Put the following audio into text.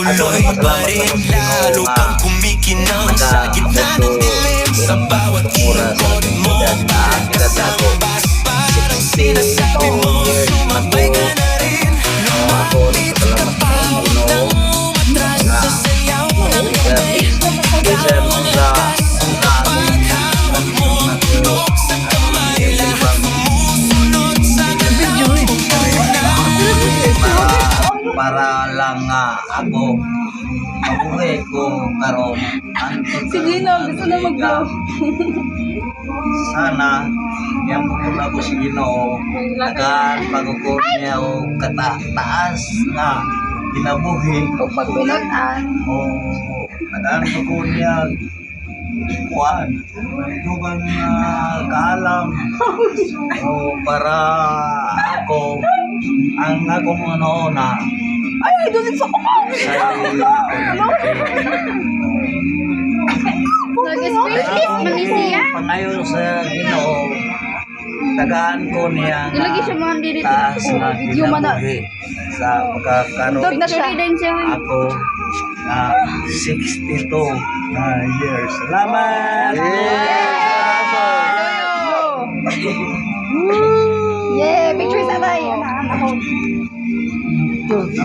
Tuloy pa rin, lalo pang kumikinang sa gitna ng dilim. Sa bawat ikot mo, parang kasabas. Parang sinasabi mo, sumabay ka na rin. Lumapit ka pa, nang umatras sa sayaw ng gabi. Gano'n lakas ang paghawak mo, tunog sa kamay. Lahat sumusunod sa galaw mo na. Para lang ako mabuhay ko karon. Sige na, gusto na mag-vlog. Sana yan po na ko si Ginoo nagaan pagkukot niya o kataas na kinabuhi Kung pagpinutan. o nagaan ko niya kuan dugang kaalam o para ako ang akong ano na Ay, doon sa kumaw! Pangayon sa Ginoo, tagaan ko niya Ilagay siya mga dito. taas na Video man na. kinabuhi sa pagkakaroon Dog na siya. ako na 62 na years. Salamat! Yeah, picture sa tayo.